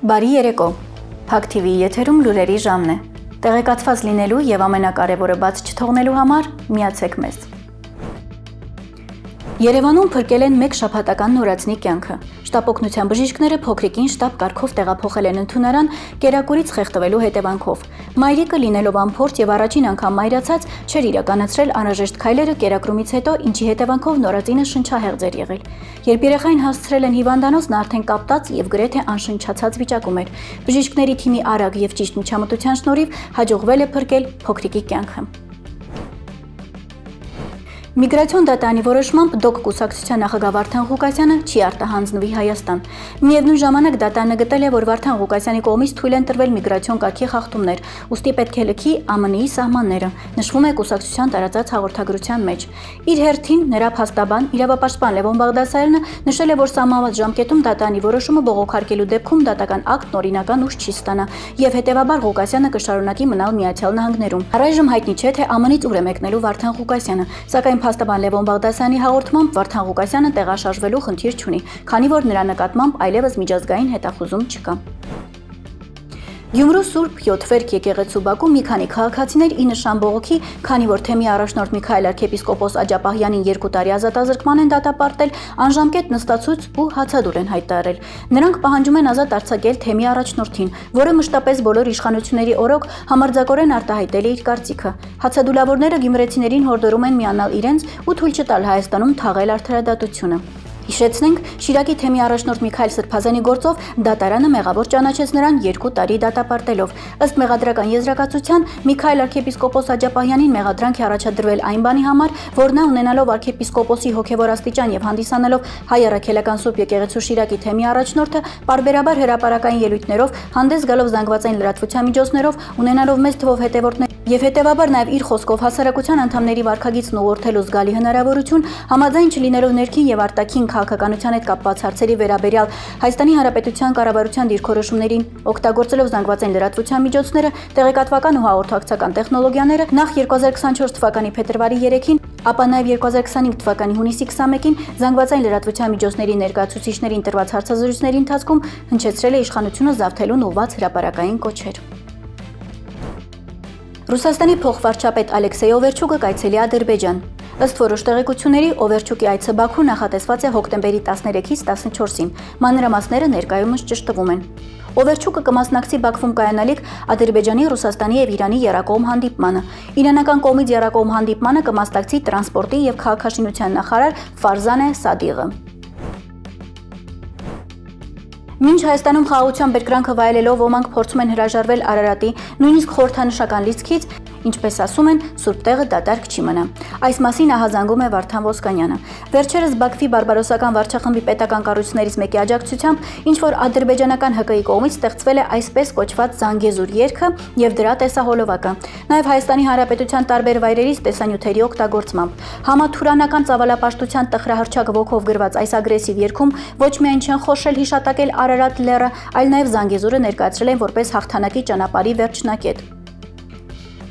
Բարի երեկո, Փակ TV-ի եթերում լուրերի ժամն է, տեղեկացված լինելու և ամենակարևորը բաց չթողնելու համար միացեք մեզ։ Երևանում փրկել են մեկ շաբաթական նորածնի կյանքը։ Շտապօգնության բժիշկները փոքրիկին շտապ կարգով տեղափոխել են ընդունարան կերակուրից խեղդվելու հետևանքով։ Մայրիկը լինելով անփորձ և առաջին անգամ մայրացած չէր իրականացրել անհրաժեշտ քայլերը կերակրումից հետո, ինչի հետևանքով նորածինը շնչահեղձ էր եղել։ Երբ երեխային հասցրել են հիվանդանոց, նա արդեն կապտած և գրեթե անշնչացած վիճակում էր։ Բժիշկների թիմի արագ և ճիշտ միջամտության շնորհիվ հաջողվել է փրկել փոքրիկի կյանքը։ Միգրացիոն դատարանի որոշմամբ ԴՕԿ կուսակցության նախագահ Վարդան Ղուկասյանը չի արտահանձնվի Հայաստան։ Միևնույն ժամանակ դատարանը գտել է, որ Վարդան Ղուկասյանի կողմից թույլ են տրվել միգրացիոն կարգի խախտումներ, ուստի պետք է լքի ԱՄՆ-ի սահմանները, նշվում է կուսակցության տարածած հաղորդագրության մեջ։ Իր հերթին նրա փաստաբան, իրավապաշտպան Լևոն Բաղդասարյանը նշել է, որ սահմանված ժամկետում դատարանի որոշումը բողոքարկելու դեպքում դատական ակտն օրինական ուժ չի ստանա, և հետևաբար Ղուկասյանը կշարունակի մնալ Միացյալ Նահանգներում։ Առայժմ հայտնի չէ, թե ԱՄՆ-ից ուր է մեկնելու Վարդան Ղուկասյանը, սակայն փաստաբան Լևոն Բաղդասարյանի հաղորդմամբ Վարդան Ղուկասյանը տեղաշարժվելու խնդիր չունի, քանի որ նրա նկատմամբ այլևս միջազգային հետախուզում չկա։ Գյումրու Սուրբ Յոթվերք եկեղեցու բակում մի քանի քաղաքացիներ ի նշան բողոքի, քանի որ թեմի առաջնորդ Միքայել arczepiskopos Աջապահյանին 2 տարի ազատազրկման են դատապարտել, անժամկետ նստացույց ու հացադուլ են հայտարարել։ Նրանք պահանջում են ազատ արձակել թեմի առաջնորդին, որը մշտապես բոլոր իշխանությունների օրոք համարձակորեն արտահայտել է իր կարծիքը։ Հացադուլավորները գյումրեցիներին հորդորում են միանալ իրենց ու թույլ չտալ Հայաստանում թաղել արդարադատությունը։ Հիշեցնենք, Շիրակի թեմի առաջնորդ Միքայել Սրբազանի գործով դատարանը մեղավոր ճանաչեց նրան 2 տարի դատապարտելով։ Ըստ մեղադրական եզրակացության, Միքայել arczepiskopos Աջապահյանին մեղադրանք է առաջադրվել այն բանի համար, որ նա ունենալով arczepiskoposի հոգևոր աստիճան և հանդիսանալով Հայ առաքելական Սուրբ եկեղեցու Շիրակի թեմի առաջնորդը, պարբերաբար հրապարակային ելույթներով, հանդես գալով զանգվածային լրատվության միջոցներով, ունենալով մեծ թվով հետևորդներ և հետևաբար նաև իր խոսքով հասարակության անդամների վարքագիծն ուղղորդելու զգալի հնարավորություն, համաձայն չլինելով ներքին և արտաքին քաղաքականության հետ կապված հարցերի վերաբերյալ Հայաստանի Հանրապետության կառավարության դիրքորոշումներին օգտագործելով զանգվածային լրատվության միջոցները, տեղեկատվական ու հաղորդակցական տեխնոլոգիաները, նախ 2024 թվականի փետրվարի 3-ին, ապա նաև 2025 թվականի հունիսի 21-ին զանգվածային լրատվության միջոցների ներկայացուցիչներին տրված հարցազրույցների ընթացքում հնչեցրել է իշխանությունը զավթելուն ուղղված հրապարակային կոչեր։ Ռուսաստանի փոխվարչապետ Ալեքսեյ Օվերչուկը կայցելի Ադրբեջան։ Ըստ որոշ տեղեկությունների, Օվերչուկի այցը Բաքու նախատեսված է հոկտեմբերի 13-ից 14-ին, մանրամասները ներկայումս ճշտվում են։ Օվերչուկը կմասնակցի Բաքվում կայանալիք Ադրբեջանի, Ռուսաստանի և Իրանի եռակողմ հանդիպմանը։ Իրանական կողմից եռակողմ հանդիպմանը կմասնակցի տրանսպորտի և քաղաքաշինության նախարար Ֆարզանե Սադիղը։ Մինչ Հայաստանում խաղաղության բերկրանքը վայելելով ոմանք փորձում են հրաժարվել Արարատի նույնիսկ խորհրդանշական լիցքից, ինչպես ասում են, սուրբ տեղը դատարկ չի մնա։ Այս մասին ահազանգում է Վարդան Ոսկանյանը։ Վերջերս Բաքվի բարբարոսական վարչախմբի պետական կառույցներից մեկի աջակցությամբ ինչ-որ ադրբեջանական ՀԿ-ի կողմից ստեղծվել է այսպես կոչված Զանգեզուր երգը և դրա տեսահոլովակը, նաև Հայաստանի Հանրապետության տարբեր վայրերից տեսանյութերի օգտագործմամբ։ Համաթուրանական ծավալապաշտության տխրահռչակ ոգով գրված այս ագրեսիվ երգում ոչ միայն չեն խորշել հիշատակել Արարատ լեռը, այլ նաև Զանգեզուրը ներկայացրել են որպես հաղթանակի ճանապարհի վերջնակետ։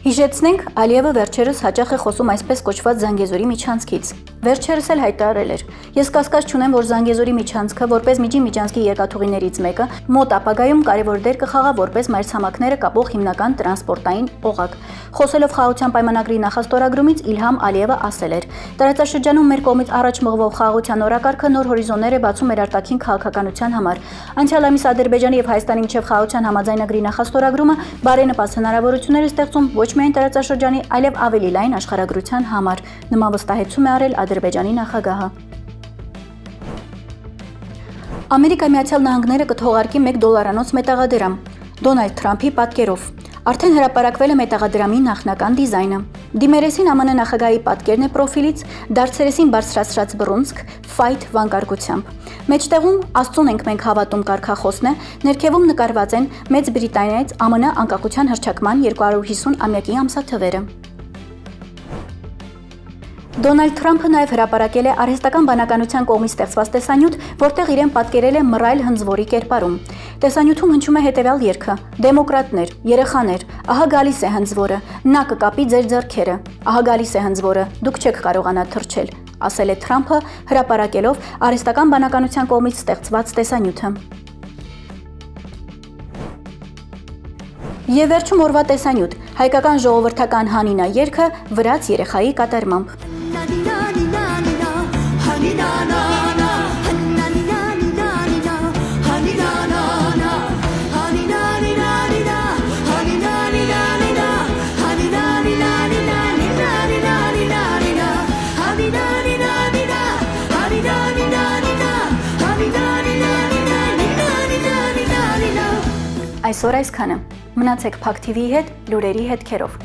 Հիշեցնենք, Ալիևը վերջերս հաճախ է խոսում այսպես կոչված Զանգեզուրի միջանցքից։ Վերջերս էլ հայտարարել էր. Ես կասկած չունեմ, որ Զանգեզուրի միջանցքը որպես միջին միջանցքի երկաթուղիներից մեկը մոտ ապագայում կարևոր դեր կխաղա որպես մայրցամաքները կապող հիմնական տրանսպորտային օղակ։ Խոսելով խաղաղության պայմանագրի նախաստորագրումից Իլհամ Ալիևը ասել էր. Տարածաշրջանում մեր կողմից առաջ մղվող խաղաղության օրակարգը նոր հորիզոններ է բացում մեր արտաքին քաղաքականության համար։ Անցյալ ամիս Ադրբեջանի և Հայաստանի միջև խաղաղության համաձայնագրի նախաստորագրումը բարենպաստ հնարավորություններ է ստեղծում ոչ միայն տարածաշրջանի, այլև ավելի լայն աշխարհագրության համար, նման վստահեցում է արել Ադրբեջանի նախագահը։ Ամերիկայի Միացյալ Նահանգները կթողարկի $1 մետաղադրամ Դոնալդ Թրամփի պատկերով։ Արդեն հրապարակվել է մետաղադրամի նախնական դիզայնը։ Դիմերեսին ԱՄՆ նախագահի պատկերն է պրոֆիլից, դարձերեսին բարձրացրած բռունցք, fight վանկարկությամբ։ Մեջտեղում Աստծուն ենք մենք հավատում կարգախոսն է, ներքևում նկարված են Մեծ Բրիտանիայից ԱՄՆ անկախության հռչակման 250-ամյակի ամսաթվերը։ Դոնալդ Թրամփը նաև հրապարակել է արհեստական բանականության կողմից ստեղծված տեսանյութ, որտեղ իրեն պատկերել է մռայլ հնձվորի կերպարում։ Տեսանյութում հնչում է հետևյալ երգը. Դեմոկրատներ, երեխաներ, ահա գալիս է հնձվորը, նա կկապի ձեր ձեռքերը, ահա գալիս է հնձվորը, դուք չեք կարողանա թռչել, ասել է Թրամփը, հրապարակելով արհեստական բանականության կողմից ստեղծված տեսանյութը։ Եվ վերջում օրվա տեսանյութ՝ հայկական ժողովրդական հանինա երգը վրաց երեխայի կատարմամբ։ Այսօր այսքանը։ Մնացեք Փակ TV-ի հետ, լուրերի հետքերով։